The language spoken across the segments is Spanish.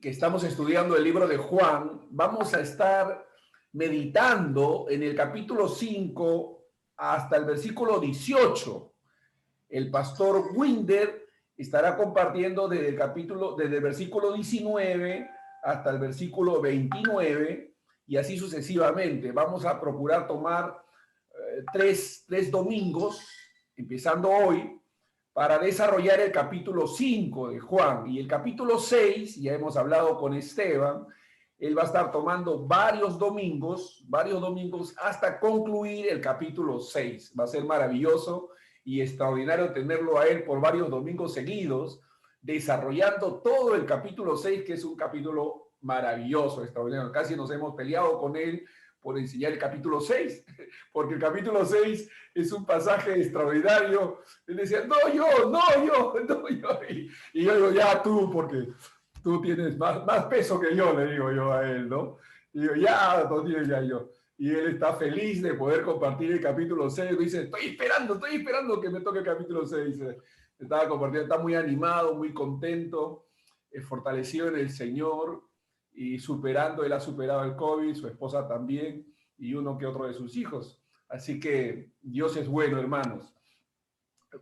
que estamos estudiando el libro de Juan, vamos a estar meditando en el capítulo 5 hasta el versículo 18. El pastor Winder estará compartiendo desde el versículo 19 hasta el versículo 29 y así sucesivamente. Vamos a procurar tomar tres domingos, empezando hoy, para desarrollar el capítulo 5 de Juan. Y el capítulo 6, ya hemos hablado con Esteban, él va a estar tomando varios domingos hasta concluir el capítulo 6. Va a ser maravilloso y extraordinario tenerlo a él por varios domingos seguidos, desarrollando todo el capítulo 6, que es un capítulo maravilloso, extraordinario. Casi nos hemos peleado con él por enseñar el capítulo 6, porque el capítulo 6 es un pasaje extraordinario. Él decía, no yo. Y yo digo, ya tú, porque tú tienes más peso que yo, le digo yo a él, ¿no? Y digo, ya, no tienes ya yo. Y él está feliz de poder compartir el capítulo 6. Dice, estoy esperando que me toque el capítulo 6. Estaba compartiendo, está muy animado, muy contento, fortalecido en el Señor y él ha superado el COVID, su esposa también, y uno que otro de sus hijos. Así que Dios es bueno, hermanos.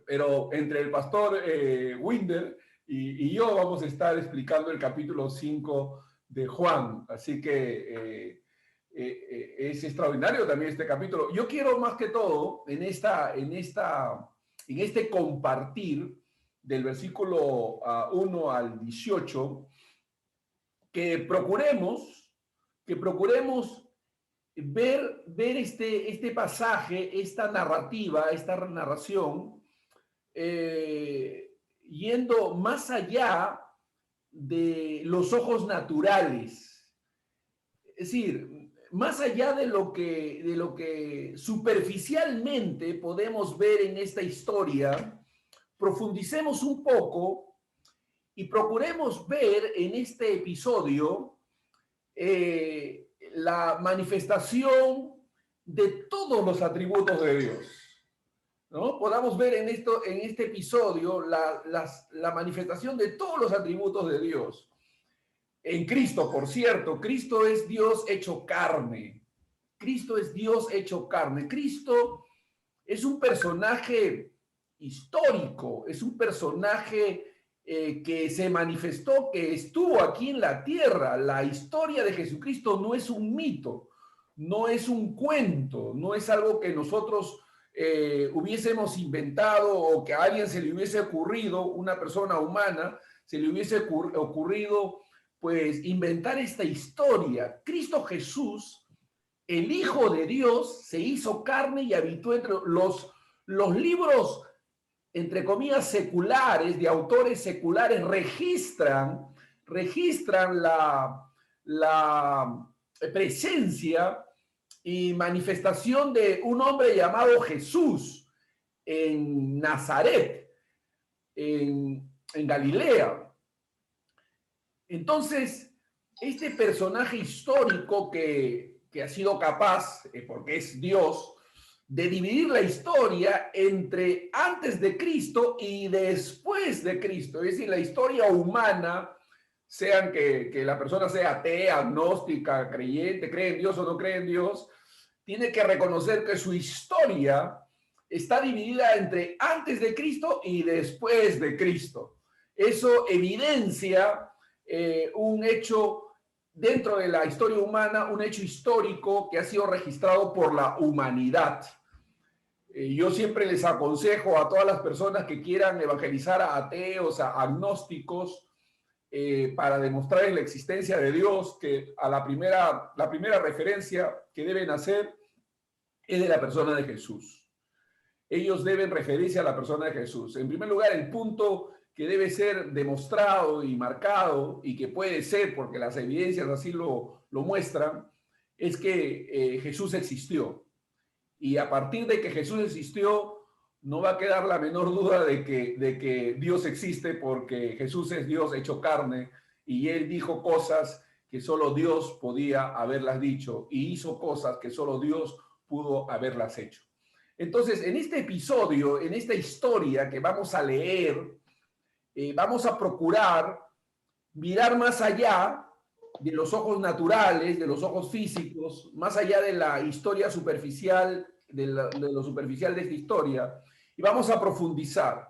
Pero entre el pastor Winder y yo vamos a estar explicando el capítulo 5 de Juan. Así que es extraordinario también este capítulo. Yo quiero más que todo en este compartir del versículo 1 al 18, que procuremos ver este pasaje, esta narración, yendo más allá de los ojos naturales. Es decir, más allá de lo que superficialmente podemos ver en esta historia, profundicemos un poco y procuremos ver en este episodio la manifestación de todos los atributos de Dios, ¿no? Podamos ver en este episodio la manifestación de todos los atributos de Dios. En Cristo, por cierto, Cristo es Dios hecho carne. Cristo es Dios hecho carne. Cristo es un personaje histórico, es un personaje que se manifestó, que estuvo aquí en la tierra. La historia de Jesucristo no es un mito, no es un cuento, no es algo que nosotros hubiésemos inventado o que a alguien se le hubiese ocurrido, una persona humana, se le hubiese ocurrido pues inventar esta historia. Cristo Jesús, el Hijo de Dios, se hizo carne y habitó entre los libros, entre comillas, seculares, de autores seculares, registran la presencia y manifestación de un hombre llamado Jesús en Nazaret, en Galilea. Entonces, este personaje histórico que ha sido capaz, porque es Dios, de dividir la historia entre antes de Cristo y después de Cristo, es decir, la historia humana, sean que la persona sea atea, agnóstica, creyente, cree en Dios o no cree en Dios, tiene que reconocer que su historia está dividida entre antes de Cristo y después de Cristo. Eso evidencia un hecho dentro de la historia humana, un hecho histórico que ha sido registrado por la humanidad. Yo siempre les aconsejo a todas las personas que quieran evangelizar a ateos, a agnósticos, para demostrarles la existencia de Dios, que la primera referencia que deben hacer es de la persona de Jesús. Ellos deben referirse a la persona de Jesús. En primer lugar, el punto que debe ser demostrado y marcado, y que puede ser porque las evidencias así lo muestran, es que Jesús existió. Y a partir de que Jesús existió, no va a quedar la menor duda de que Dios existe, porque Jesús es Dios hecho carne y él dijo cosas que solo Dios podía haberlas dicho y hizo cosas que solo Dios pudo haberlas hecho. Entonces, en este episodio, en esta historia que vamos a leer, vamos a procurar mirar más allá de los ojos naturales, de los ojos físicos, más allá de la historia superficial, de lo superficial de esta historia, y vamos a profundizar.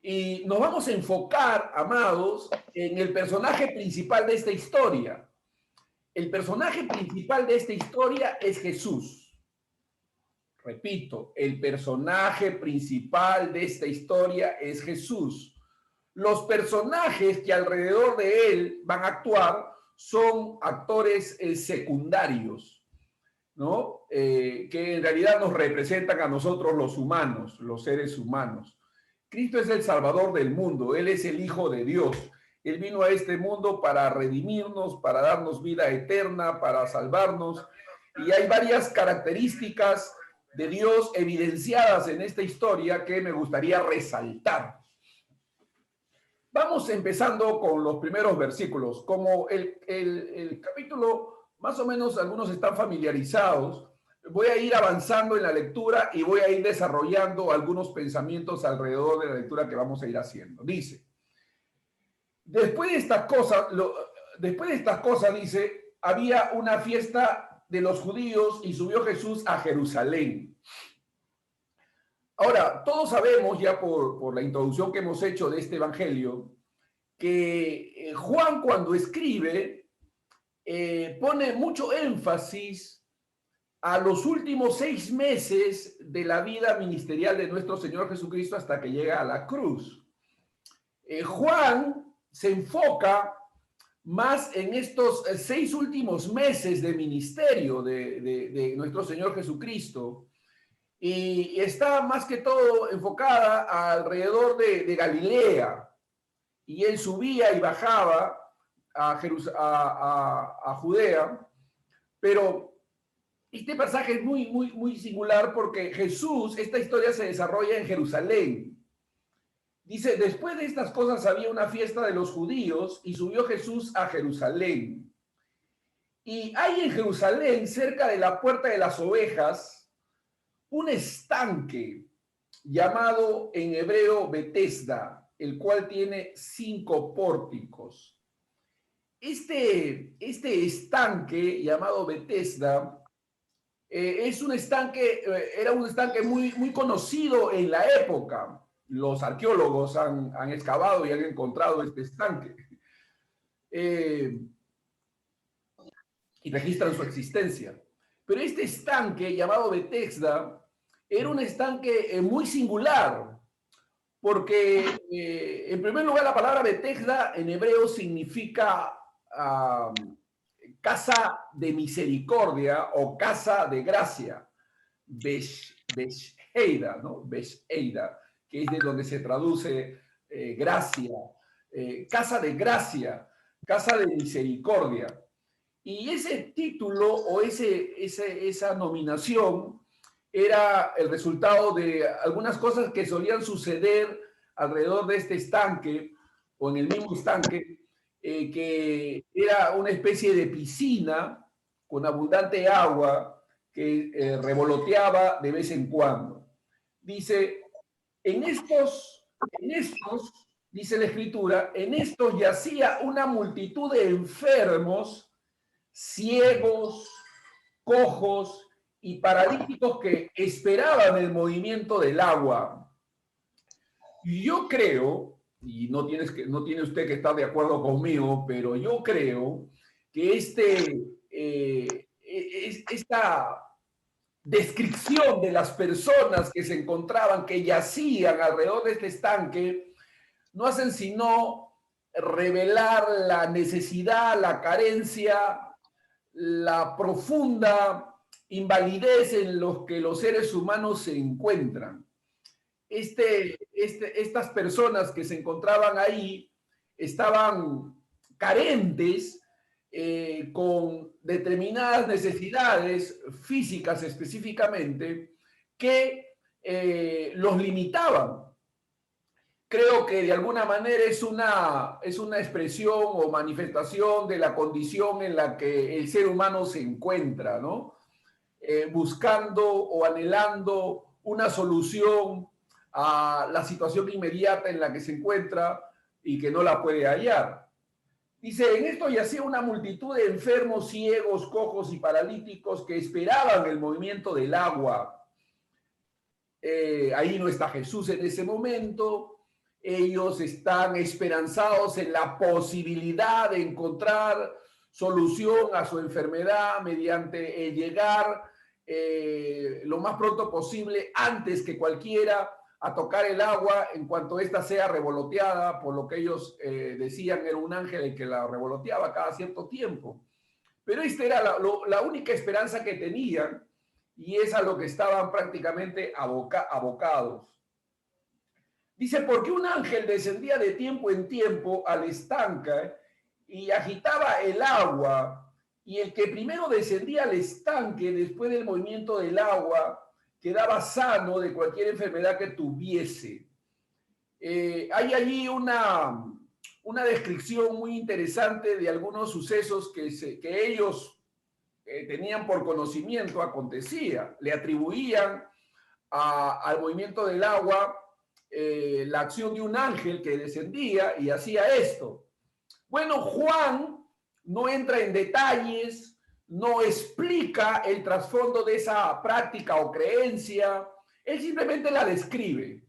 Y nos vamos a enfocar, amados, en el personaje principal de esta historia. El personaje principal de esta historia es Jesús. Repito, el personaje principal de esta historia es Jesús. Los personajes que alrededor de él van a actuar son actores secundarios, ¿no? Que en realidad nos representan a nosotros los humanos, los seres humanos. Cristo es el Salvador del mundo, Él es el Hijo de Dios. Él vino a este mundo para redimirnos, para darnos vida eterna, para salvarnos. Y hay varias características de Dios evidenciadas en esta historia que me gustaría resaltar. Vamos empezando con los primeros versículos. Como el capítulo, más o menos algunos están familiarizados, voy a ir avanzando en la lectura y voy a ir desarrollando algunos pensamientos alrededor de la lectura que vamos a ir haciendo. Dice, después de estas cosas, dice, había una fiesta de los judíos y subió Jesús a Jerusalén. Ahora, todos sabemos ya por la introducción que hemos hecho de este evangelio, que Juan cuando escribe pone mucho énfasis a los últimos 6 meses de la vida ministerial de nuestro Señor Jesucristo hasta que llega a la cruz. Juan se enfoca más en estos 6 últimos meses de ministerio de nuestro Señor Jesucristo, y está más que todo enfocada alrededor de Galilea, y él subía y bajaba a Judea, pero este pasaje es muy singular porque Jesús, esta historia se desarrolla en Jerusalén. Dice, después de estas cosas había una fiesta de los judíos y subió Jesús a Jerusalén. Y hay en Jerusalén, cerca de la puerta de las ovejas, un estanque llamado en hebreo Betesda, el cual tiene 5 pórticos. Este estanque llamado Betesda es un estanque, era un estanque muy conocido en la época. Los arqueólogos han excavado y han encontrado este estanque y registran su existencia. Pero este estanque llamado Betesda era un estanque muy singular, porque en primer lugar la palabra Betesda en hebreo significa casa de misericordia o casa de gracia, Besheida, ¿no? Besheida, que es de donde se traduce gracia, casa de gracia, casa de misericordia. Y ese título o esa nominación era el resultado de algunas cosas que solían suceder alrededor de este estanque o en el mismo estanque, que era una especie de piscina con abundante agua que revoloteaba de vez en cuando. Dice, en estos, dice la Escritura, en estos yacía una multitud de enfermos, ciegos, cojos y paralíticos que esperaban el movimiento del agua. Y yo creo, y no tiene usted que estar de acuerdo conmigo, pero yo creo que esta descripción de las personas que se encontraban, que yacían alrededor de este estanque, no hacen sino revelar la necesidad, la carencia, la profunda invalidez en los que los seres humanos se encuentran. Estas personas que se encontraban ahí estaban carentes, con determinadas necesidades físicas específicamente que los limitaban. Creo que de alguna manera es una expresión o manifestación de la condición en la que el ser humano se encuentra, ¿no? Buscando o anhelando una solución a la situación inmediata en la que se encuentra y que no la puede hallar. Dice, en esto yacía una multitud de enfermos, ciegos, cojos y paralíticos que esperaban el movimiento del agua. Ahí no está Jesús en ese momento. Ellos están esperanzados en la posibilidad de encontrar solución a su enfermedad mediante el llegar lo más pronto posible, antes que cualquiera, a tocar el agua en cuanto ésta sea revoloteada, por lo que ellos decían era un ángel el que la revoloteaba cada cierto tiempo. Pero esta era la única esperanza que tenían, y es a lo que estaban prácticamente abocados. Dice, porque un ángel descendía de tiempo en tiempo al estanque y agitaba el agua, y el que primero descendía al estanque después del movimiento del agua quedaba sano de cualquier enfermedad que tuviese. Hay allí una descripción muy interesante de algunos sucesos que ellos tenían por conocimiento acontecía. Le atribuían al movimiento del agua la acción de un ángel que descendía y hacía esto. Bueno, Juan no entra en detalles, no explica el trasfondo de esa práctica o creencia, él simplemente la describe.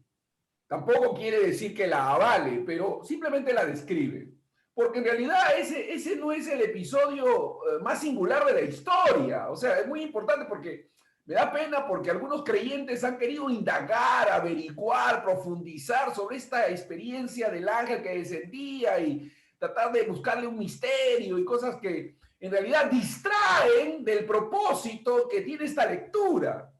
Tampoco quiere decir que la avale, pero simplemente la describe. Porque en realidad ese no es el episodio más singular de la historia. O sea, es muy importante porque me da pena porque algunos creyentes han querido indagar, averiguar, profundizar sobre esta experiencia del ángel que descendía y tratar de buscarle un misterio y cosas que en realidad distraen del propósito que tiene esta lectura,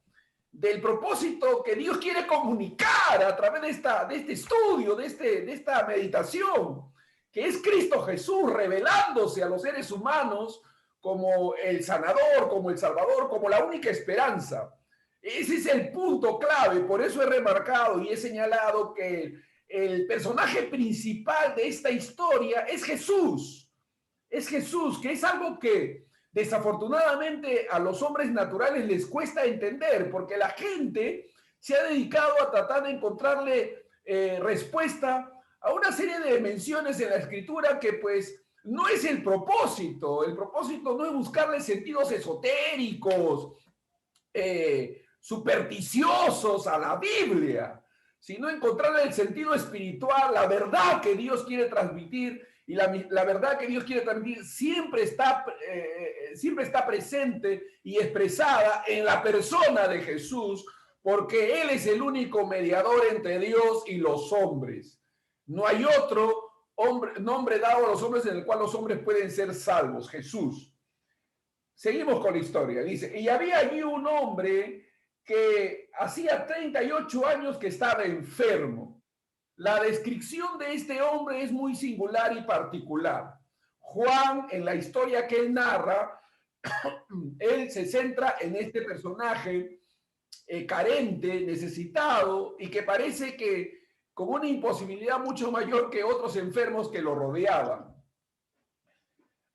del propósito que Dios quiere comunicar a través de este estudio, de esta meditación, que es Cristo Jesús revelándose a los seres humanos como el sanador, como el salvador, como la única esperanza. Ese es el punto clave, por eso he remarcado y he señalado que el personaje principal de esta historia es Jesús. Es Jesús, que es algo que desafortunadamente a los hombres naturales les cuesta entender, porque la gente se ha dedicado a tratar de encontrarle respuesta a una serie de menciones en la escritura que pues no es el propósito no es buscarle sentidos esotéricos, supersticiosos a la Biblia, sino encontrarle el sentido espiritual, la verdad que Dios quiere transmitir, y la verdad que Dios quiere transmitir siempre está presente y expresada en la persona de Jesús, porque Él es el único mediador entre Dios y los hombres. No hay otro nombre dado a los hombres en el cual los hombres pueden ser salvos, Jesús. Seguimos con la historia. Dice, y había allí un hombre que hacía 38 años que estaba enfermo. La descripción de este hombre es muy singular y particular. Juan, en la historia que él narra, él se centra en este personaje carente, necesitado, y que parece que con una imposibilidad mucho mayor que otros enfermos que lo rodeaban.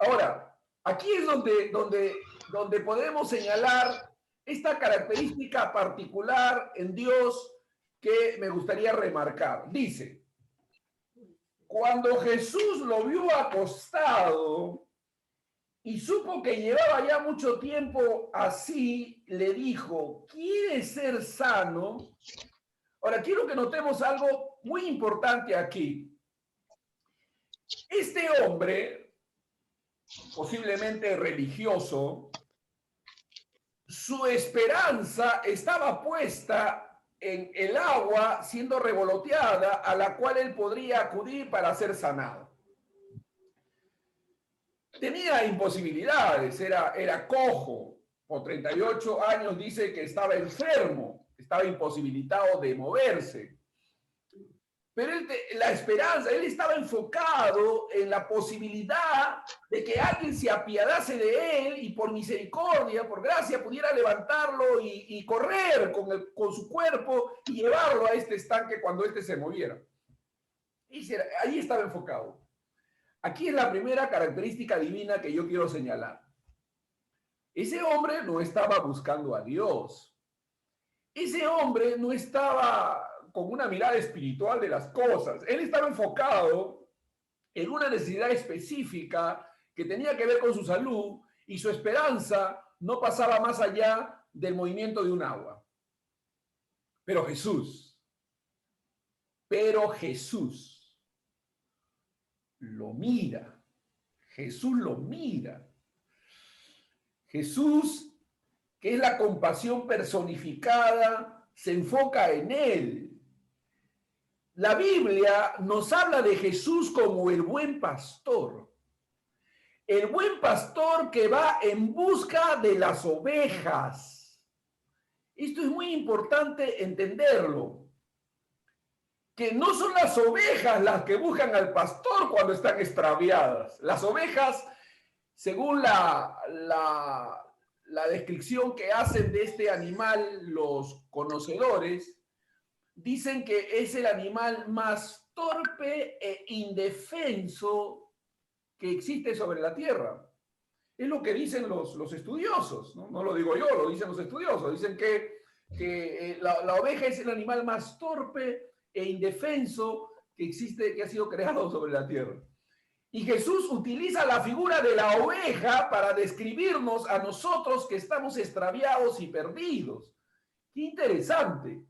Ahora, aquí es donde podemos señalar esta característica particular en Dios que me gustaría remarcar. Dice, cuando Jesús lo vio acostado y supo que llevaba ya mucho tiempo así, le dijo, ¿quieres ser sano? Ahora, quiero que notemos algo muy importante aquí. Este hombre, posiblemente religioso, su esperanza estaba puesta en el agua siendo revoloteada a la cual él podría acudir para ser sanado. Tenía imposibilidades, era cojo, por 38 años dice que estaba enfermo, estaba imposibilitado de moverse. Pero la esperanza, él estaba enfocado en la posibilidad de que alguien se apiadase de él y por misericordia, por gracia, pudiera levantarlo y correr con su cuerpo y llevarlo a este estanque cuando éste se moviera. Ahí estaba enfocado. Aquí es la primera característica divina que yo quiero señalar. Ese hombre no estaba buscando a Dios. Ese hombre no estaba con una mirada espiritual de las cosas. Él estaba enfocado en una necesidad específica que tenía que ver con su salud y su esperanza no pasaba más allá del movimiento de un agua. Pero Jesús lo mira. Jesús lo mira. Jesús, que es la compasión personificada, se enfoca en él. La Biblia nos habla de Jesús como el buen pastor. El buen pastor que va en busca de las ovejas. Esto es muy importante entenderlo. Que no son las ovejas las que buscan al pastor cuando están extraviadas. Las ovejas, según la descripción que hacen de este animal los conocedores, dicen que es el animal más torpe e indefenso que existe sobre la tierra. Es lo que dicen los estudiosos, ¿no? No lo digo yo, lo dicen los estudiosos. Dicen que la oveja es el animal más torpe e indefenso que existe, que ha sido creado sobre la tierra. Y Jesús utiliza la figura de la oveja para describirnos a nosotros que estamos extraviados y perdidos. Qué interesante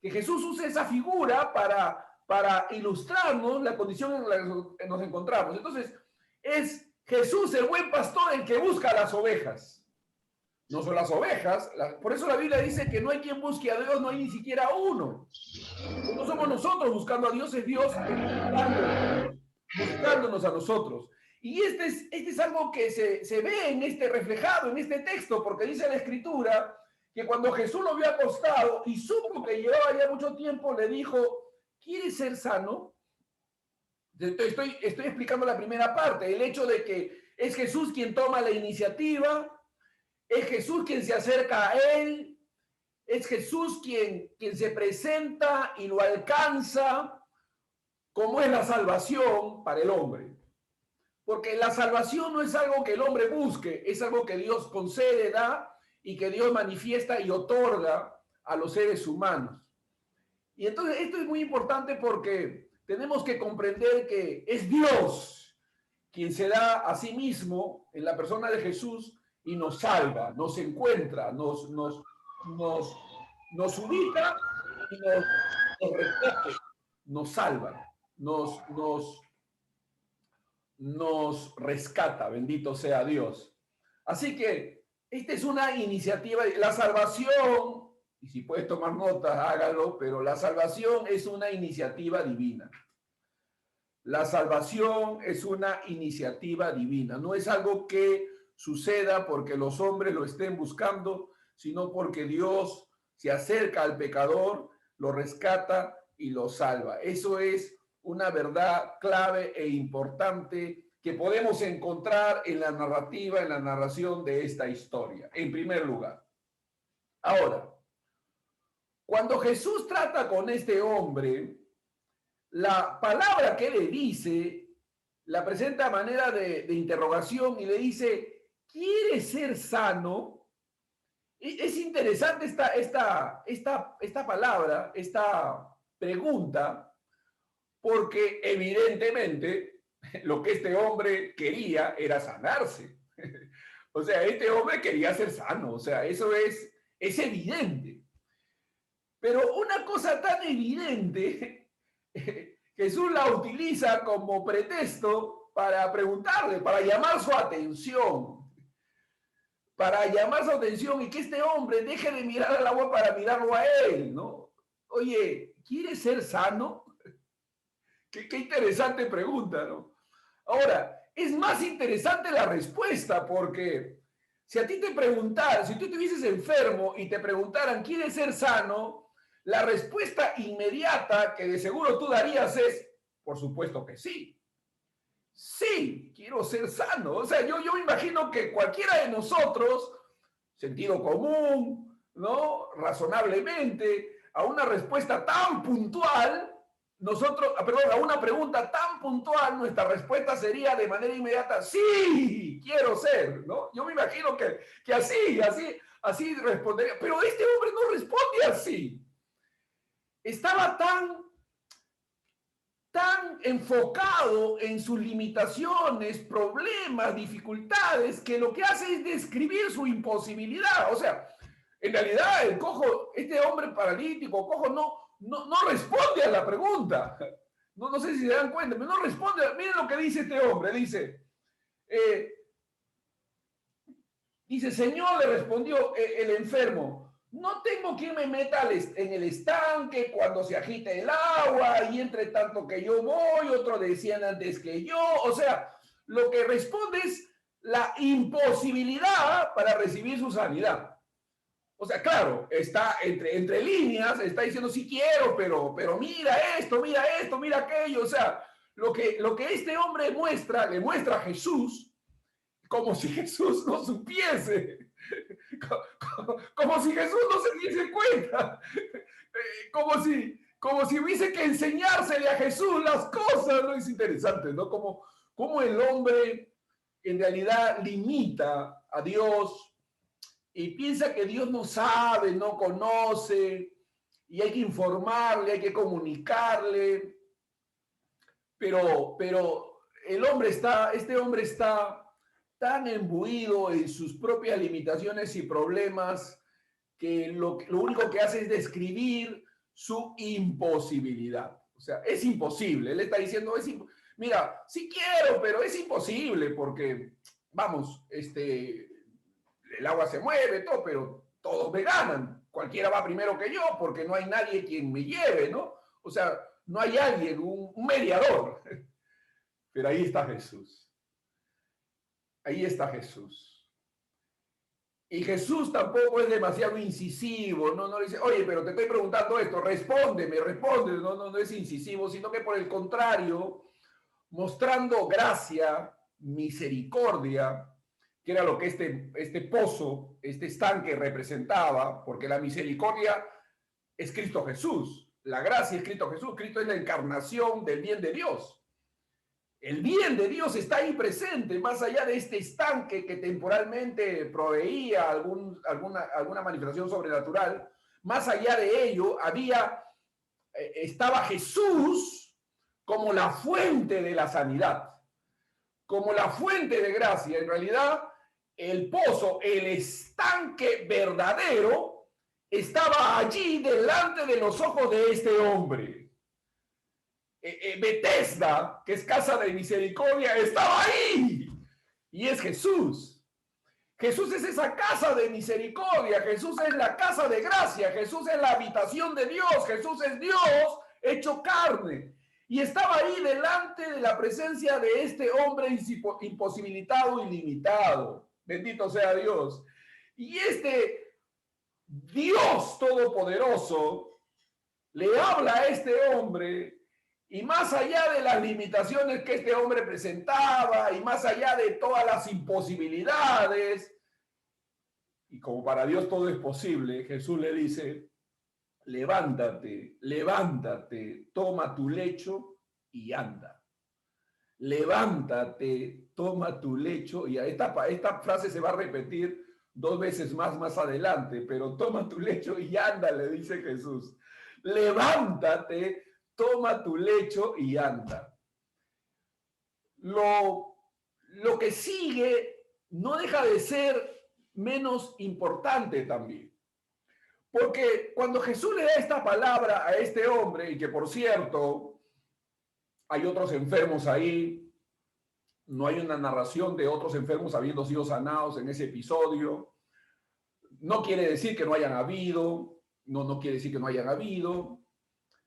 que Jesús use esa figura para ilustrarnos la condición en la que nos encontramos. Entonces, es Jesús, el buen pastor, el que busca a las ovejas. No son las ovejas. Por eso la Biblia dice que no hay quien busque a Dios, no hay ni siquiera uno. No somos nosotros buscando a Dios, es Dios buscándonos a nosotros. Y este es algo que se ve reflejado en este texto, porque dice la Escritura que cuando Jesús lo vio acostado y supo que llevaba ya mucho tiempo, le dijo, ¿quieres ser sano? Estoy explicando la primera parte, el hecho de que es Jesús quien toma la iniciativa, es Jesús quien se acerca a él, es Jesús quien se presenta y lo alcanza, como es la salvación para el hombre. Porque la salvación no es algo que el hombre busque, es algo que Dios concede, da, y que Dios manifiesta y otorga a los seres humanos. Y entonces esto es muy importante porque tenemos que comprender que es Dios quien se da a sí mismo en la persona de Jesús y nos salva, nos encuentra, nos ubica y nos rescata, nos salva, nos rescata, bendito sea Dios. Así que esta es una iniciativa, la salvación, y si puedes tomar notas, hágalo, pero la salvación es una iniciativa divina. La salvación es una iniciativa divina, no es algo que suceda porque los hombres lo estén buscando, sino porque Dios se acerca al pecador, lo rescata y lo salva. Eso es una verdad clave e importante que podemos encontrar en la narrativa, en la narración de esta historia, en primer lugar. Ahora, cuando Jesús trata con este hombre, la palabra que le dice la presenta a manera de interrogación y le dice, ¿quieres ser sano? Es interesante esta palabra, esta pregunta, porque evidentemente lo que este hombre quería era sanarse. O sea, este hombre quería ser sano, o sea, eso es evidente. Pero una cosa tan evidente, Jesús la utiliza como pretexto para preguntarle, para llamar su atención. Para llamar su atención y que este hombre deje de mirar al agua para mirarlo a él, ¿no? Oye, ¿quieres ser sano? Qué interesante pregunta, ¿no? Ahora, es más interesante la respuesta porque si a ti te preguntaran, si tú estuvieses enfermo y te preguntaran, ¿quieres ser sano? La respuesta inmediata que de seguro tú darías es, por supuesto que sí. Sí, quiero ser sano. O sea, yo me imagino que cualquiera de nosotros, sentido común, ¿no? Razonablemente, a una respuesta tan puntual, a una pregunta tan puntual, nuestra respuesta sería de manera inmediata, sí, quiero ser, ¿no? Yo me imagino que así respondería, pero este hombre no responde así. Estaba tan tan enfocado en sus limitaciones, problemas, dificultades, que lo que hace es describir su imposibilidad. O sea, en realidad el cojo, este hombre paralítico, cojo, no responde a la pregunta. No sé si se dan cuenta, pero no responde. Miren lo que dice este hombre. Dice, Señor, le respondió el enfermo, no tengo quien me meta en el estanque cuando se agite el agua y entre tanto que yo voy, otros decían antes que yo. O sea, lo que responde es la imposibilidad para recibir su sanidad. O sea, claro, está entre líneas, está diciendo sí quiero, pero mira esto, mira aquello. O sea, lo que este hombre muestra, le muestra a Jesús, como si Jesús no supiese, como si Jesús no se diese cuenta, como si hubiese que enseñársele a Jesús las cosas. No es interesante, ¿no? Como el hombre en realidad limita a Dios y piensa que Dios no sabe, no conoce, y hay que informarle, hay que comunicarle, pero este hombre está tan imbuido en sus propias limitaciones y problemas que lo único que hace es describir su imposibilidad. O sea, es imposible. Él está diciendo, mira, sí quiero, pero es imposible porque, vamos, el agua se mueve, todo, pero todos me ganan. Cualquiera va primero que yo porque no hay nadie quien me lleve, ¿no? O sea, no hay alguien, un mediador. Pero ahí está Jesús. Ahí está Jesús. Y Jesús tampoco es demasiado incisivo, no le dice, oye, pero te estoy preguntando esto, respóndeme, no es incisivo, sino que por el contrario, mostrando gracia, misericordia, que era lo que este pozo, este estanque representaba, porque la misericordia es Cristo Jesús, la gracia es Cristo Jesús, Cristo es la encarnación del bien de Dios. El bien de Dios está ahí presente, más allá de este estanque que temporalmente proveía alguna manifestación sobrenatural. Más allá de ello, estaba Jesús como la fuente de la sanidad, como la fuente de gracia. En realidad, el pozo, el estanque verdadero, estaba allí delante de los ojos de este hombre. Bethesda, que es casa de misericordia, estaba ahí. Y es Jesús. Jesús es esa casa de misericordia. Jesús es la casa de gracia. Jesús es la habitación de Dios. Jesús es Dios hecho carne. Y estaba ahí delante de la presencia de este hombre imposibilitado y limitado. Bendito sea Dios. Y este Dios todopoderoso le habla a este hombre. Y más allá de las limitaciones que este hombre presentaba y más allá de todas las imposibilidades, y como para Dios todo es posible, Jesús le dice, levántate, levántate, toma tu lecho y anda. Levántate, toma tu lecho y esta frase se va a repetir 2 veces más adelante, pero toma tu lecho y anda, le dice Jesús. Levántate, toma tu lecho y anda. Lo que sigue no deja de ser menos importante también. Porque cuando Jesús le da esta palabra a este hombre, y que por cierto, hay otros enfermos ahí, no hay una narración de otros enfermos habiendo sido sanados en ese episodio, no quiere decir que no hayan habido, no quiere decir que no hayan habido,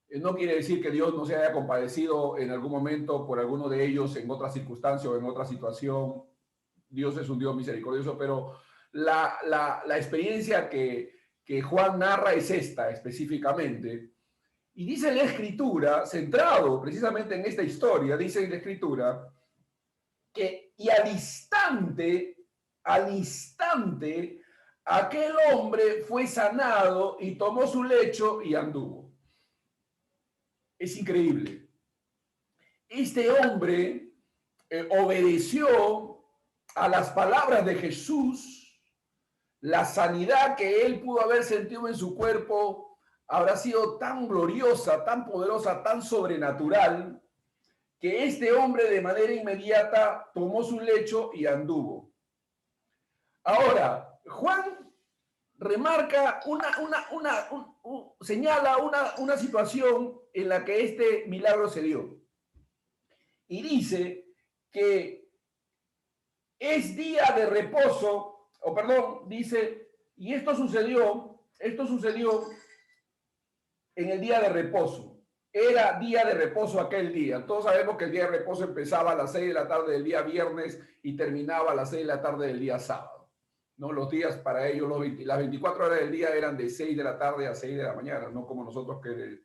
no quiere decir que Dios no se haya compadecido en algún momento por alguno de ellos en otra circunstancia o en otra situación. Dios es un Dios misericordioso, pero la experiencia que Juan narra es esta específicamente. Y dice la Escritura, centrado precisamente en esta historia, dice la Escritura, que y al instante, aquel hombre fue sanado y tomó su lecho y anduvo. Es increíble. Este hombre obedeció a las palabras de Jesús. La sanidad que él pudo haber sentido en su cuerpo habrá sido tan gloriosa, tan poderosa, tan sobrenatural, que este hombre de manera inmediata tomó su lecho y anduvo. Ahora, Juan remarca señala una situación en la que este milagro se dio. Y dice que es día de reposo, o perdón, dice, y esto sucedió en el día de reposo. Era día de reposo aquel día. Todos sabemos que el día de reposo empezaba a las 6 de la tarde del día viernes y terminaba a las 6 de la tarde del día sábado. ¿No? Los días para ellos, las 24 horas del día eran de 6 de la tarde a 6 de la mañana, no como nosotros que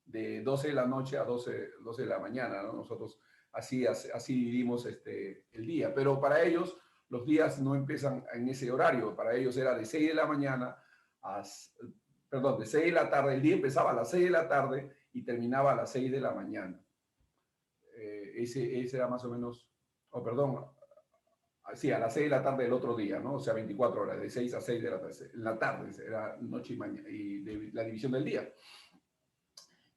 de 12 de la noche a 12 de la mañana, ¿no? Nosotros así dividimos el día, pero para ellos los días no empiezan en ese horario, para ellos era de 6 de la mañana de 6 de la tarde, el día empezaba a las 6 de la tarde y terminaba a las 6 de la mañana. Ese era más o menos, a las 6 de la tarde del otro día, ¿no? O sea, 24 horas, de 6 a 6 de la tarde, en la tarde, era noche y mañana, y la división del día.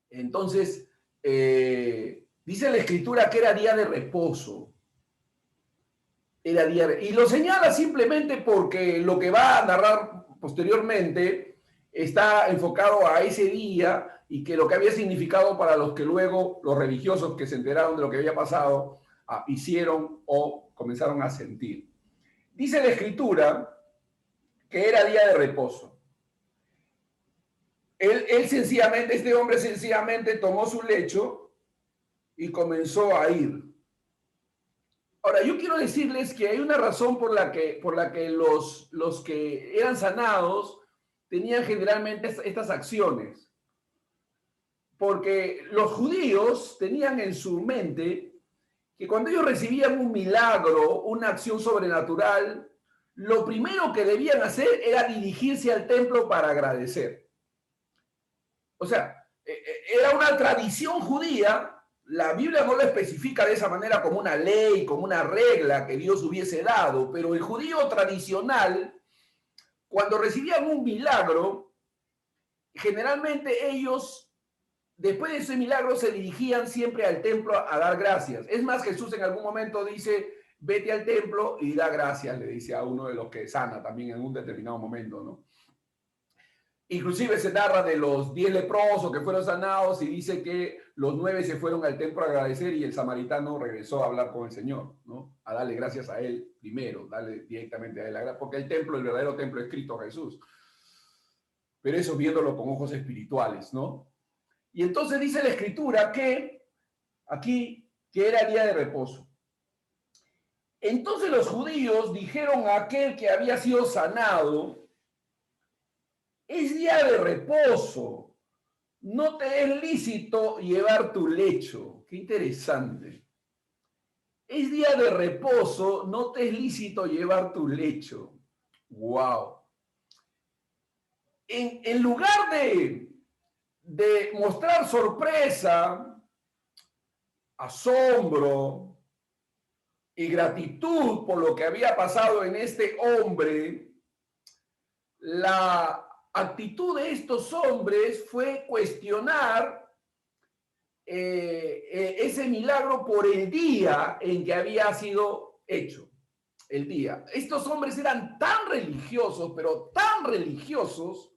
Entonces, dice la Escritura que era día de reposo. Y lo señala simplemente porque lo que va a narrar posteriormente está enfocado a ese día y que lo que había significado para los que luego, los religiosos que se enteraron de lo que había pasado, hicieron o comenzaron a sentir. Dice la Escritura que era día de reposo. Este hombre sencillamente tomó su lecho y comenzó a ir. Ahora, yo quiero decirles que hay una razón por la que los que eran sanados tenían generalmente estas acciones. Porque los judíos tenían en su mente que cuando ellos recibían un milagro, una acción sobrenatural, lo primero que debían hacer era dirigirse al templo para agradecer. O sea, era una tradición judía. La Biblia no lo especifica de esa manera como una ley, como una regla que Dios hubiese dado, pero el judío tradicional, cuando recibían un milagro, generalmente ellos, después de ese milagro, se dirigían siempre al templo a dar gracias. Es más, Jesús en algún momento dice, vete al templo y da gracias, le dice a uno de los que sana también en un determinado momento, ¿no? Inclusive se narra de los 10 leprosos que fueron sanados y dice que los 9 se fueron al templo a agradecer y el samaritano regresó a hablar con el Señor, ¿no? A darle gracias a él primero, darle directamente a él la gracia, porque el verdadero templo es Cristo Jesús. Pero eso viéndolo con ojos espirituales, ¿no? Y entonces dice la Escritura que aquí, que era día de reposo. Entonces los judíos dijeron a aquel que había sido sanado, es día de reposo, no te es lícito llevar tu lecho. Qué interesante. Es día de reposo, no te es lícito llevar tu lecho. Wow. En lugar de mostrar sorpresa, asombro y gratitud por lo que había pasado en este hombre, la actitud de estos hombres fue cuestionar ese milagro por el día en que había sido hecho. El día. Estos hombres eran tan religiosos, pero tan religiosos,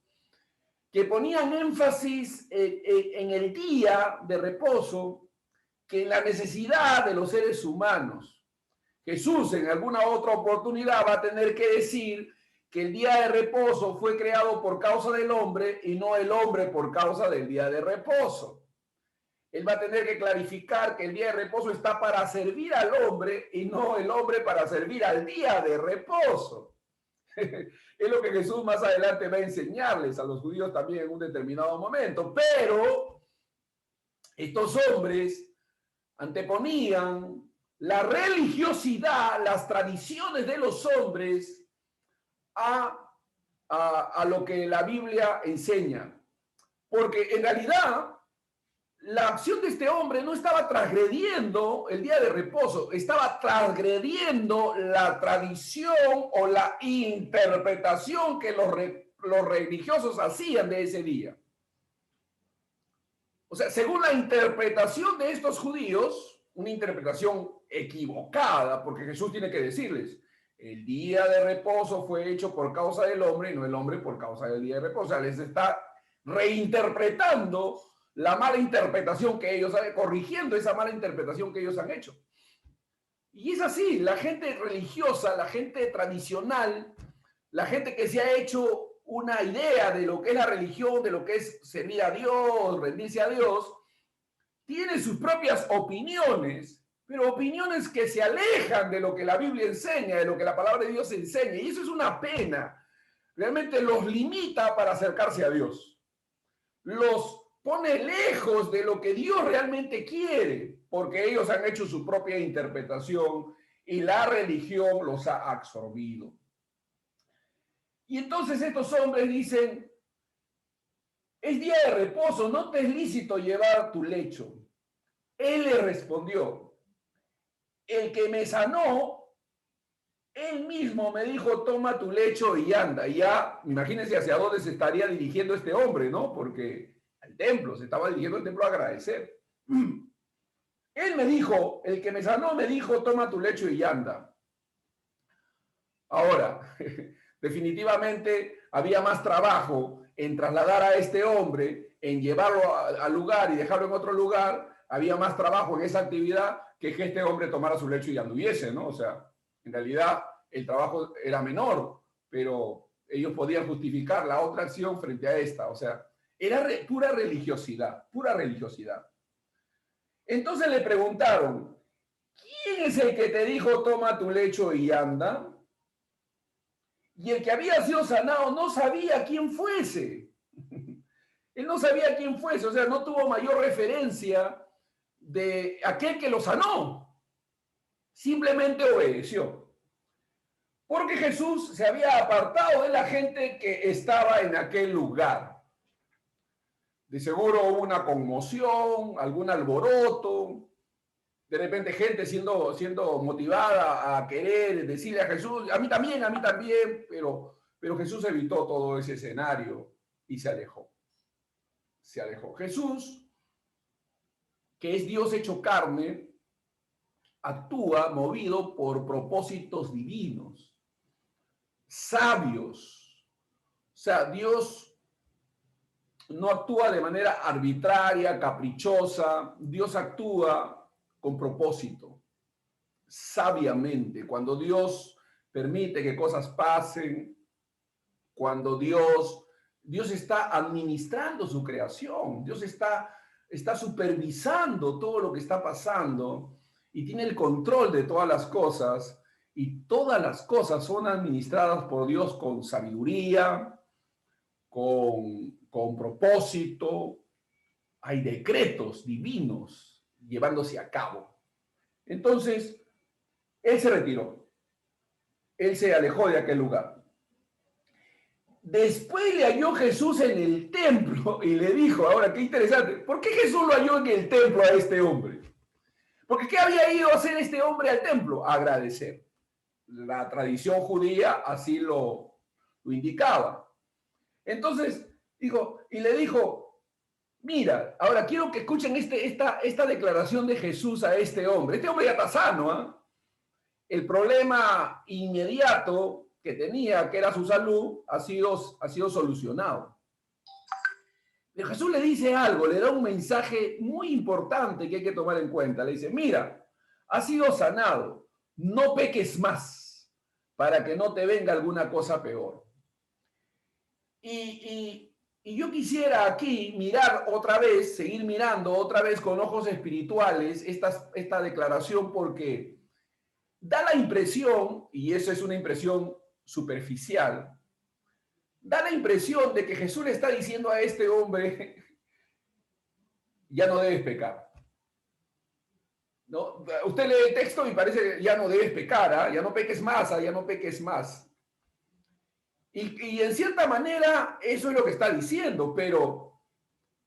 que ponían énfasis en el día de reposo que en la necesidad de los seres humanos. Jesús en alguna otra oportunidad va a tener que decir que el día de reposo fue creado por causa del hombre y no el hombre por causa del día de reposo. Él va a tener que clarificar que el día de reposo está para servir al hombre y no el hombre para servir al día de reposo. Es lo que Jesús más adelante va a enseñarles a los judíos también en un determinado momento. Pero estos hombres anteponían la religiosidad, las tradiciones de los hombres a lo que la Biblia enseña. Porque en realidad la acción de este hombre no estaba transgrediendo el día de reposo, estaba transgrediendo la tradición o la interpretación que los religiosos hacían de ese día. O sea, según la interpretación de estos judíos, una interpretación equivocada, porque Jesús tiene que decirles, el día de reposo fue hecho por causa del hombre y no el hombre por causa del día de reposo. O sea, les está reinterpretando la mala interpretación que ellos han, corrigiendo esa mala interpretación que ellos han hecho. Y es así, la gente religiosa, la gente tradicional, la gente que se ha hecho una idea de lo que es la religión, de lo que es servir a Dios, rendirse a Dios, tiene sus propias opiniones, pero opiniones que se alejan de lo que la Biblia enseña, de lo que la palabra de Dios enseña, y eso es una pena. Realmente los limita para acercarse a Dios. Los pone lejos de lo que Dios realmente quiere, porque ellos han hecho su propia interpretación y la religión los ha absorbido. Y entonces estos hombres dicen, es día de reposo, no te es lícito llevar tu lecho. Él le respondió, el que me sanó, él mismo me dijo, toma tu lecho y anda. Y ya, imagínense hacia dónde se estaría dirigiendo este hombre, ¿no? Porque al templo, se estaba dirigiendo al templo a agradecer. Él me dijo, el que me sanó me dijo, toma tu lecho y anda. Ahora, definitivamente había más trabajo en trasladar a este hombre, en llevarlo al lugar y dejarlo en otro lugar, había más trabajo en esa actividad que este hombre tomara su lecho y anduviese, ¿no? O sea, en realidad el trabajo era menor, pero ellos podían justificar la otra acción frente a esta, o sea, era pura religiosidad, pura religiosidad. Entonces le preguntaron, ¿quién es el que te dijo toma tu lecho y anda? Y el que había sido sanado no sabía quién fuese. Él no sabía quién fuese, o sea, no tuvo mayor referencia de aquel que lo sanó. Simplemente obedeció. Porque Jesús se había apartado de la gente que estaba en aquel lugar. De seguro hubo una conmoción, algún alboroto, de repente gente siendo motivada a querer decirle a Jesús, a mí también, pero Jesús evitó todo ese escenario y se alejó. Se alejó. Jesús, que es Dios hecho carne, actúa movido por propósitos divinos, sabios. O sea, Dios no actúa de manera arbitraria, caprichosa. Dios actúa con propósito, sabiamente. Cuando Dios permite que cosas pasen, cuando Dios está administrando su creación, Dios está supervisando todo lo que está pasando y tiene el control de todas las cosas, y todas las cosas son administradas por Dios con sabiduría, con propósito. Hay decretos divinos llevándose a cabo. Entonces, él se retiró. Él se alejó de aquel lugar. Después le halló Jesús en el templo y le dijo, ahora qué interesante, ¿por qué Jesús lo halló en el templo a este hombre? Porque ¿qué había ido a hacer este hombre al templo? Agradecer. La tradición judía así lo indicaba. Entonces, le dijo, mira, ahora quiero que escuchen esta declaración de Jesús a este hombre. Este hombre ya está sano, ¿eh? El problema inmediato que tenía, que era su salud, ha sido solucionado. Pero Jesús le dice algo, le da un mensaje muy importante que hay que tomar en cuenta. Le dice, mira, has sido sanado, no peques más para que no te venga alguna cosa peor. Y yo quisiera aquí mirar otra vez, seguir mirando otra vez con ojos espirituales esta declaración, porque da la impresión, y eso es una impresión superficial, da la impresión de que Jesús le está diciendo a este hombre, ya no debes pecar. ¿No? Usted lee el texto y parece, ya no debes pecar, ¿eh? Ya no peques más, ya no peques más. Y en cierta manera eso es lo que está diciendo, pero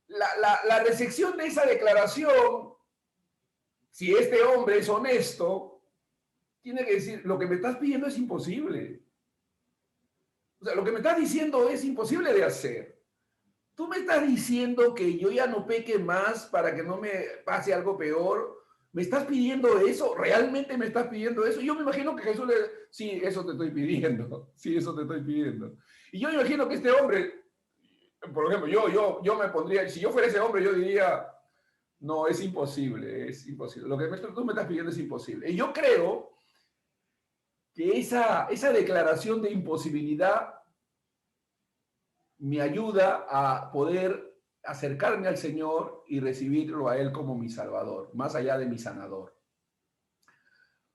la recepción de esa declaración, si este hombre es honesto, tiene que decir, lo que me estás pidiendo es imposible. O sea, lo que me estás diciendo es imposible de hacer. Tú me estás diciendo que yo ya no peque más para que no me pase algo peor. ¿Me estás pidiendo eso? ¿Realmente me estás pidiendo eso? Yo me imagino que Jesús le dice, sí, eso te estoy pidiendo. Sí, eso te estoy pidiendo. Y yo me imagino que este hombre, por ejemplo, yo me pondría, si yo fuera ese hombre, yo diría, no, es imposible, es imposible. Lo que tú me estás pidiendo es imposible. Y yo creo que esa declaración de imposibilidad me ayuda a poder acercarme al Señor y recibirlo a Él como mi Salvador, más allá de mi sanador.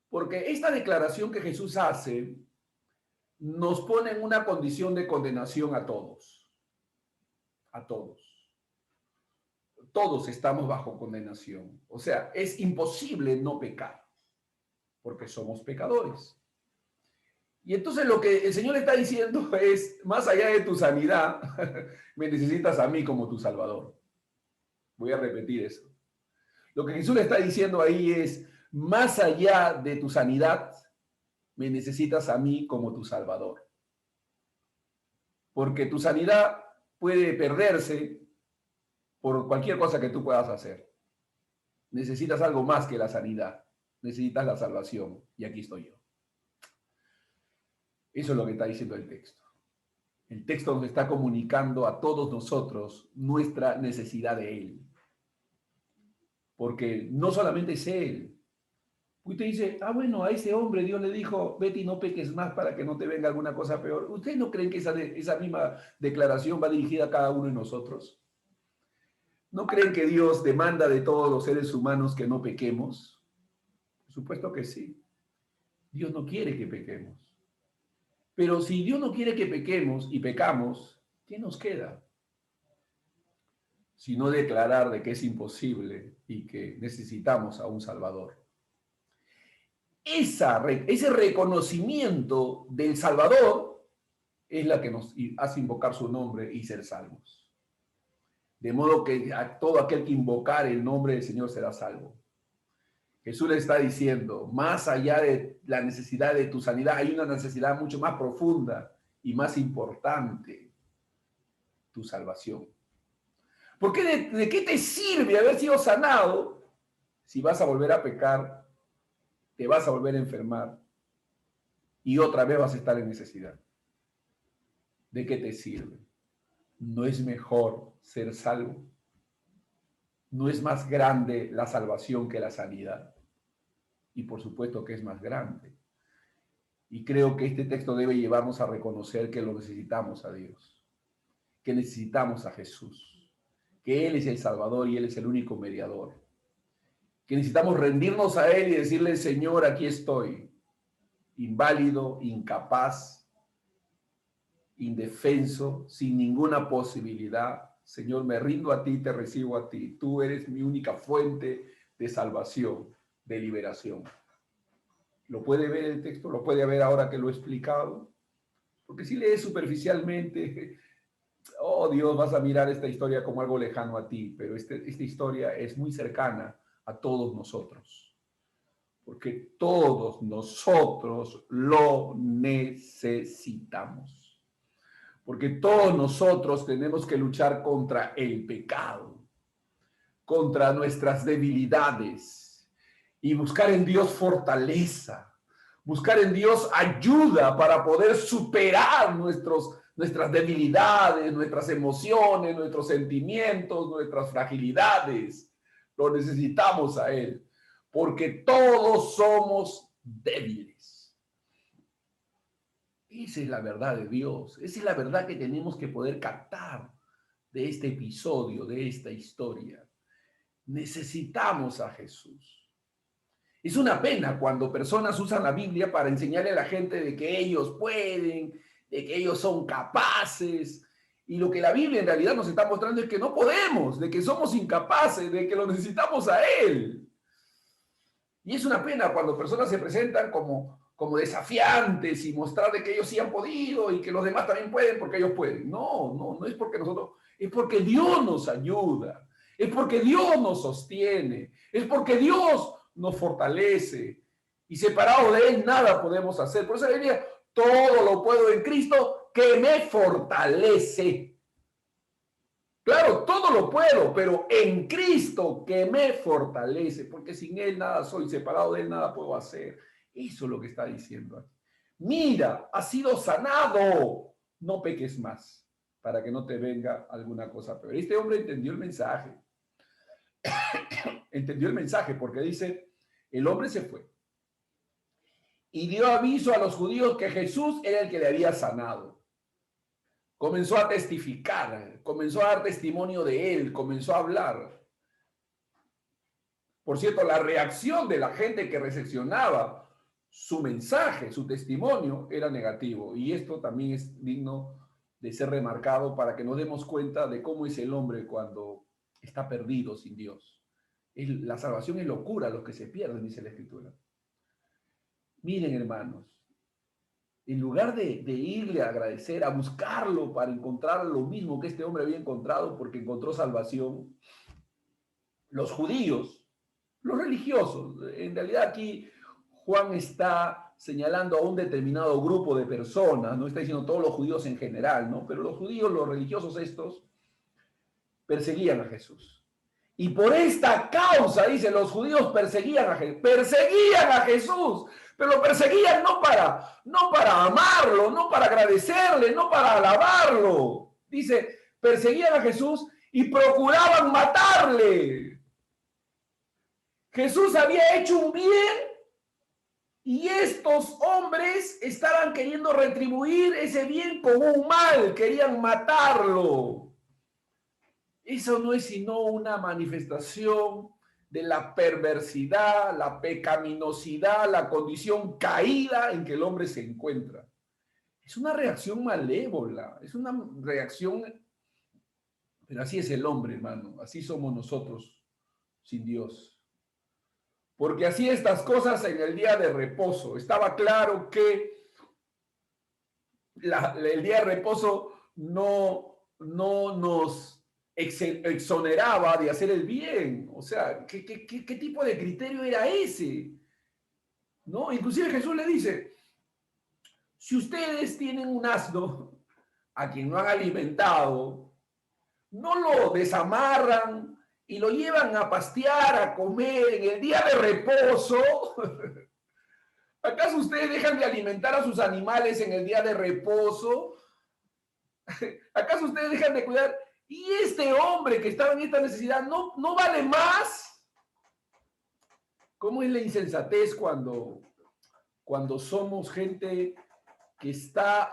Porque esta declaración que Jesús hace nos pone en una condición de condenación a todos. A todos. Todos estamos bajo condenación. O sea, es imposible no pecar, porque somos pecadores. Y entonces lo que el Señor está diciendo es, más allá de tu sanidad, me necesitas a mí como tu Salvador. Voy a repetir eso. Lo que Jesús le está diciendo ahí es, más allá de tu sanidad, me necesitas a mí como tu Salvador. Porque tu sanidad puede perderse por cualquier cosa que tú puedas hacer. Necesitas algo más que la sanidad. Necesitas la salvación. Y aquí estoy yo. Eso es lo que está diciendo el texto. El texto nos está comunicando a todos nosotros nuestra necesidad de Él. Porque no solamente es Él. Usted dice, bueno, a ese hombre Dios le dijo, vete y no peques más para que no te venga alguna cosa peor. ¿Ustedes no creen que esa misma declaración va dirigida a cada uno de nosotros? ¿No creen que Dios demanda de todos los seres humanos que no pequemos? Por supuesto que sí. Dios no quiere que pequemos. Pero si Dios no quiere que pequemos y pecamos, ¿qué nos queda? Sino declarar de que es imposible y que necesitamos a un Salvador. Ese reconocimiento del Salvador es la que nos hace invocar su nombre y ser salvos. De modo que a todo aquel que invocar el nombre del Señor será salvo. Jesús le está diciendo, más allá de la necesidad de tu sanidad, hay una necesidad mucho más profunda y más importante, tu salvación. Porque ¿de qué te sirve haber sido sanado si vas a volver a pecar, te vas a volver a enfermar y otra vez vas a estar en necesidad? ¿De qué te sirve? ¿No es mejor ser salvo? ¿No es más grande la salvación que la sanidad? Y por supuesto que es más grande. Y creo que este texto debe llevarnos a reconocer que lo necesitamos a Dios, que necesitamos a Jesús, que Él es el Salvador y Él es el único mediador, que necesitamos rendirnos a Él y decirle, Señor, aquí estoy, inválido, incapaz, indefenso, sin ninguna posibilidad. Señor, me rindo a ti, te recibo a ti. Tú eres mi única fuente de salvación, de liberación. ¿Lo puede ver el texto? ¿Lo puede ver ahora que lo he explicado? Porque si lees superficialmente, oh Dios, vas a mirar esta historia como algo lejano a ti, pero esta historia es muy cercana a todos nosotros. Porque todos nosotros lo necesitamos. Porque todos nosotros tenemos que luchar contra el pecado, contra nuestras debilidades, y buscar en Dios fortaleza, buscar en Dios ayuda para poder superar nuestras debilidades, nuestras emociones, nuestros sentimientos, nuestras fragilidades. Lo necesitamos a Él, porque todos somos débiles. Esa es la verdad de Dios, esa es la verdad que tenemos que poder captar de este episodio, de esta historia. Necesitamos a Jesús. Es una pena cuando personas usan la Biblia para enseñarle a la gente de que ellos pueden, de que ellos son capaces. Y lo que la Biblia en realidad nos está mostrando es que no podemos, de que somos incapaces, de que lo necesitamos a Él. Y es una pena cuando personas se presentan como desafiantes y mostrar de que ellos sí han podido y que los demás también pueden porque ellos pueden. No es porque nosotros, es porque Dios nos ayuda, es porque Dios nos sostiene, es porque Dios nos fortalece, y separado de Él nada podemos hacer. Por eso diría, todo lo puedo en Cristo que me fortalece. Claro, todo lo puedo, pero en Cristo que me fortalece, porque sin Él nada soy, separado de Él nada puedo hacer. Eso es lo que está diciendo aquí. Mira, has sido sanado, no peques más, para que no te venga alguna cosa peor. Este hombre entendió el mensaje, porque dice, el hombre se fue y dio aviso a los judíos que Jesús era el que le había sanado. Comenzó a testificar, comenzó a dar testimonio de él, comenzó a hablar. Por cierto, la reacción de la gente que recepcionaba su mensaje, su testimonio, era negativo. Y esto también es digno de ser remarcado para que nos demos cuenta de cómo es el hombre cuando está perdido sin Dios. La salvación es locura a los que se pierden, dice la Escritura. Miren, hermanos, en lugar de irle a agradecer, a buscarlo para encontrar lo mismo que este hombre había encontrado porque encontró salvación, los judíos, los religiosos, en realidad aquí Juan está señalando a un determinado grupo de personas, no está diciendo todos los judíos en general, ¿no? Pero los judíos, los religiosos estos, perseguían a Jesús. Y por esta causa, dice, los judíos perseguían a Jesús, pero lo perseguían no para amarlo, no para agradecerle, no para alabarlo. Dice, perseguían a Jesús y procuraban matarle. Jesús había hecho un bien y estos hombres estaban queriendo retribuir ese bien con un mal, querían matarlo. Eso no es sino una manifestación de la perversidad, la pecaminosidad, la condición caída en que el hombre se encuentra. Es una reacción malévola, es una reacción, pero así es el hombre, hermano, así somos nosotros sin Dios. Porque así estas cosas en el día de reposo. Estaba claro que el día de reposo no nos exoneraba de hacer el bien. O sea, ¿qué tipo de criterio era ese? ¿No? Inclusive Jesús le dice, si ustedes tienen un asno a quien no han alimentado, no lo desamarran y lo llevan a pastear, a comer en el día de reposo. ¿Acaso ustedes dejan de alimentar a sus animales en el día de reposo? ¿Acaso ustedes dejan de cuidar? Y este hombre que estaba en esta necesidad no vale más. ¿Cómo es la insensatez cuando somos gente que está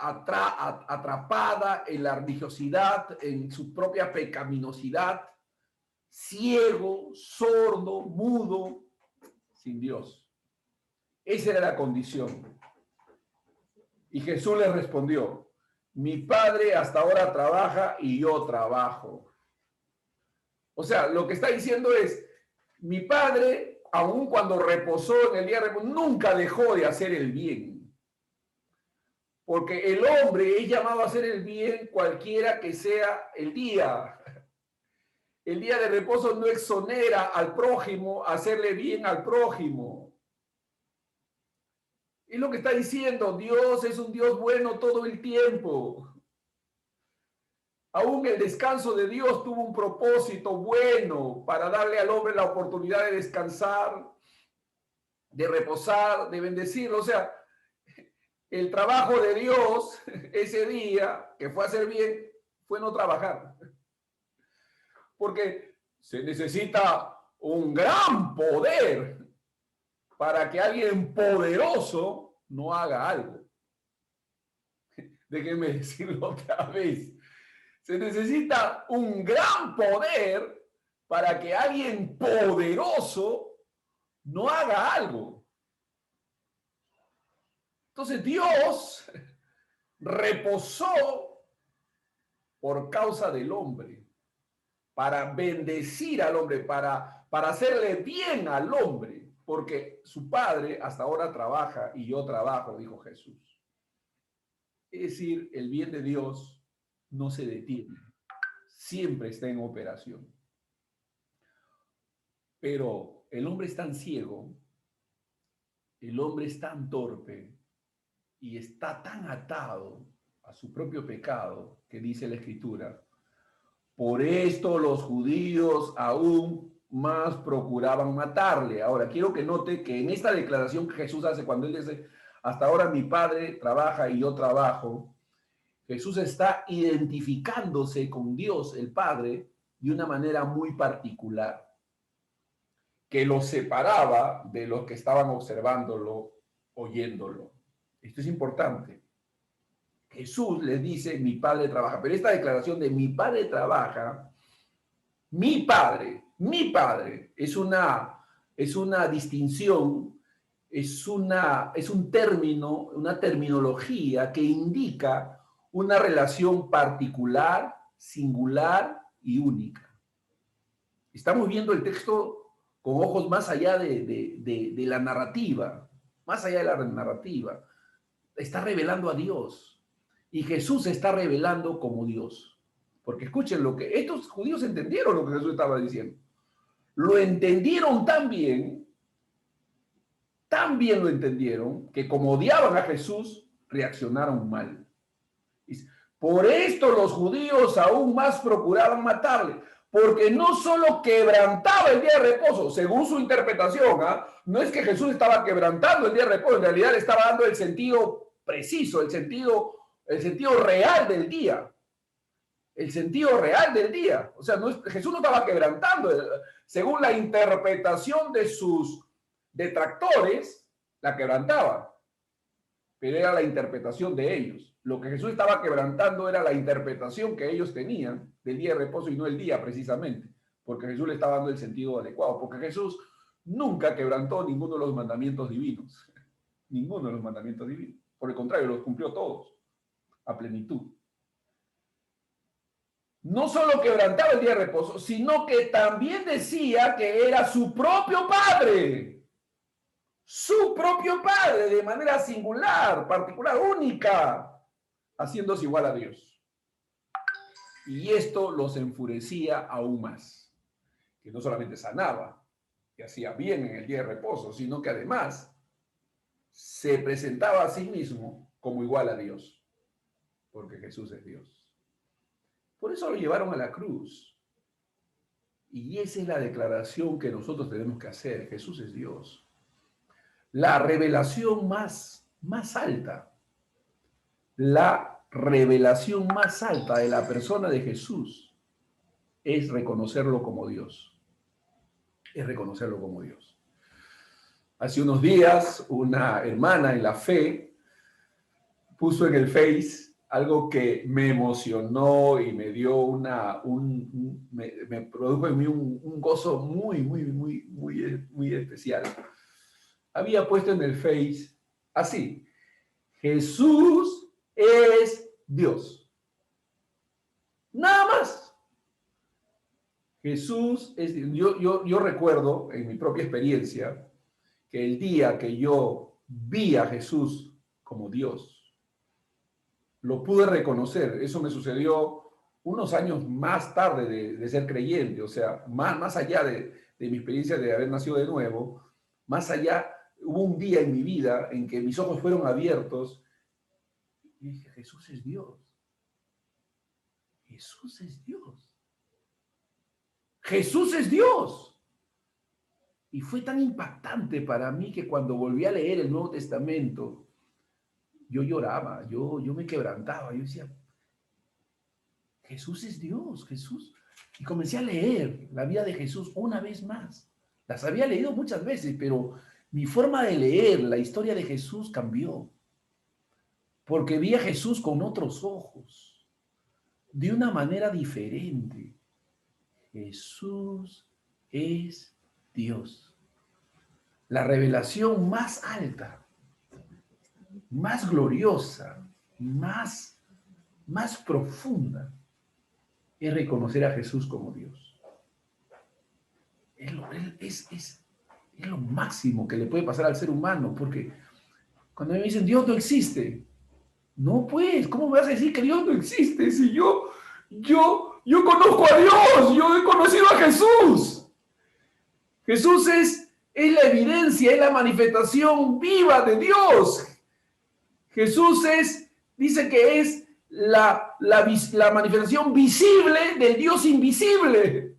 atrapada en la religiosidad, en su propia pecaminosidad, ciego, sordo, mudo, sin Dios? Esa era la condición. Y Jesús le respondió, mi padre hasta ahora trabaja y yo trabajo. O sea, lo que está diciendo es, mi padre, aun cuando reposó en el día de reposo, nunca dejó de hacer el bien. Porque el hombre es llamado a hacer el bien cualquiera que sea el día. El día de reposo no exonera al prójimo a hacerle bien al prójimo. Es lo que está diciendo, Dios es un Dios bueno todo el tiempo. Aún el descanso de Dios tuvo un propósito bueno para darle al hombre la oportunidad de descansar, de reposar, de bendecirlo. O sea, el trabajo de Dios ese día, que fue hacer bien, fue no trabajar. Porque se necesita un gran poder para que alguien poderoso no haga algo. Déjenme decirlo otra vez. Se necesita un gran poder para que alguien poderoso no haga algo. Entonces Dios reposó por causa del hombre, para bendecir al hombre, para hacerle bien al hombre, porque su padre hasta ahora trabaja y yo trabajo, dijo Jesús. Es decir, el bien de Dios no se detiene, siempre está en operación. Pero el hombre es tan ciego, el hombre es tan torpe y está tan atado a su propio pecado, que dice la Escritura, Por esto los judíos aún más procuraban matarle. Ahora, quiero que note que en esta declaración que Jesús hace cuando él dice, hasta ahora mi Padre trabaja y yo trabajo, Jesús está identificándose con Dios, el Padre, de una manera muy particular, que lo separaba de los que estaban observándolo, oyéndolo. Esto es importante. Jesús les dice, mi Padre trabaja, pero esta declaración de mi Padre trabaja, mi Padre, es una distinción, es un término, una terminología que indica una relación particular, singular y única. Estamos viendo el texto con ojos más allá de la narrativa, más allá de la narrativa. Está revelando a Dios. Y Jesús se está revelando como Dios. Porque escuchen lo que estos judíos entendieron lo que Jesús estaba diciendo. Lo entendieron tan bien lo entendieron, que como odiaban a Jesús, reaccionaron mal. Por esto los judíos aún más procuraban matarle, porque no solo quebrantaba el día de reposo, según su interpretación, no es que Jesús estaba quebrantando el día de reposo, en realidad le estaba dando el sentido preciso, el sentido real del día. El sentido real del día. O sea, Jesús no estaba quebrantando. Según la interpretación de sus detractores, la quebrantaba. Pero era la interpretación de ellos. Lo que Jesús estaba quebrantando era la interpretación que ellos tenían del día de reposo y no el día precisamente. Porque Jesús le estaba dando el sentido adecuado. Porque Jesús nunca quebrantó ninguno de los mandamientos divinos. Ninguno de los mandamientos divinos. Por el contrario, los cumplió todos a plenitud. No solo quebrantaba el día de reposo, sino que también decía que era su propio Padre. Su propio Padre, de manera singular, particular, única, haciéndose igual a Dios. Y esto los enfurecía aún más. Que no solamente sanaba, que hacía bien en el día de reposo, sino que además se presentaba a sí mismo como igual a Dios. Porque Jesús es Dios. Por eso lo llevaron a la cruz. Y esa es la declaración que nosotros tenemos que hacer. Jesús es Dios. La revelación más alta, la revelación más alta de la persona de Jesús es reconocerlo como Dios. Es reconocerlo como Dios. Hace unos días, una hermana en la fe puso en el Face algo que me emocionó y me dio me produjo en mí un gozo muy especial. Había puesto en el Face así: Jesús es Dios. Nada más. Jesús es Dios. Yo recuerdo en mi propia experiencia que el día que yo vi a Jesús como Dios, lo pude reconocer. Eso me sucedió unos años más tarde de ser creyente, o sea, más allá de mi experiencia de haber nacido de nuevo, más allá, hubo un día en mi vida en que mis ojos fueron abiertos y dije, Jesús es Dios. Jesús es Dios. Jesús es Dios. Y fue tan impactante para mí que cuando volví a leer el Nuevo Testamento, yo lloraba, yo me quebrantaba, yo decía, Jesús es Dios, Jesús. Y comencé a leer la vida de Jesús una vez más. Las había leído muchas veces, pero mi forma de leer la historia de Jesús cambió. Porque vi a Jesús con otros ojos, de una manera diferente. Jesús es Dios. La revelación más alta, más gloriosa, más profunda, es reconocer a Jesús como Dios. Es lo máximo que le puede pasar al ser humano, porque cuando me dicen Dios no existe, no pues, ¿cómo me vas a decir que Dios no existe? Si yo conozco a Dios, yo he conocido a Jesús. Jesús es la evidencia, es la manifestación viva de Dios. Jesús dice que es la manifestación visible del Dios invisible.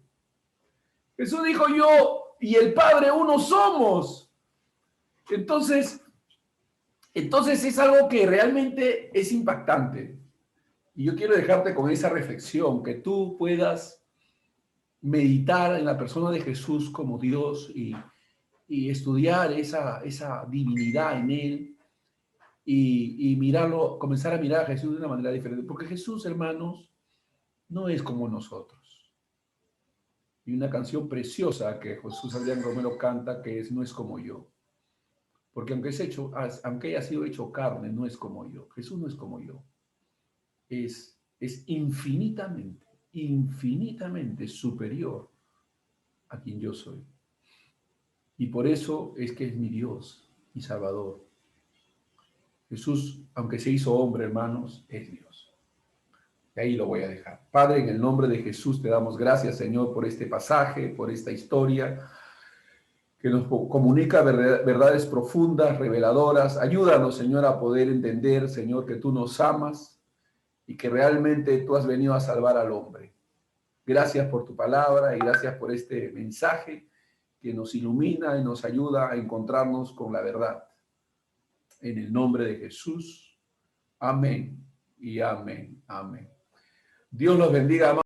Jesús dijo: yo y el Padre uno somos. Entonces es algo que realmente es impactante. Y yo quiero dejarte con esa reflexión, que tú puedas meditar en la persona de Jesús como Dios y estudiar esa divinidad en Él y mirarlo, comenzar a mirar a Jesús de una manera diferente. Porque Jesús, hermanos, no es como nosotros. Y una canción preciosa que Jesús Adrián Romero canta, que es: no es como yo. Porque aunque haya sido hecho carne, no es como yo. Jesús no es como yo. Es infinitamente, infinitamente superior a quien yo soy. Y por eso es que es mi Dios, mi Salvador. Jesús, aunque se hizo hombre, hermanos, es Dios. Y ahí lo voy a dejar. Padre, en el nombre de Jesús te damos gracias, Señor, por este pasaje, por esta historia que nos comunica verdades profundas, reveladoras. Ayúdanos, Señor, a poder entender, Señor, que tú nos amas y que realmente tú has venido a salvar al hombre. Gracias por tu palabra y gracias por este mensaje que nos ilumina y nos ayuda a encontrarnos con la verdad. En el nombre de Jesús. Amén y amén. Amén. Dios los bendiga, amados.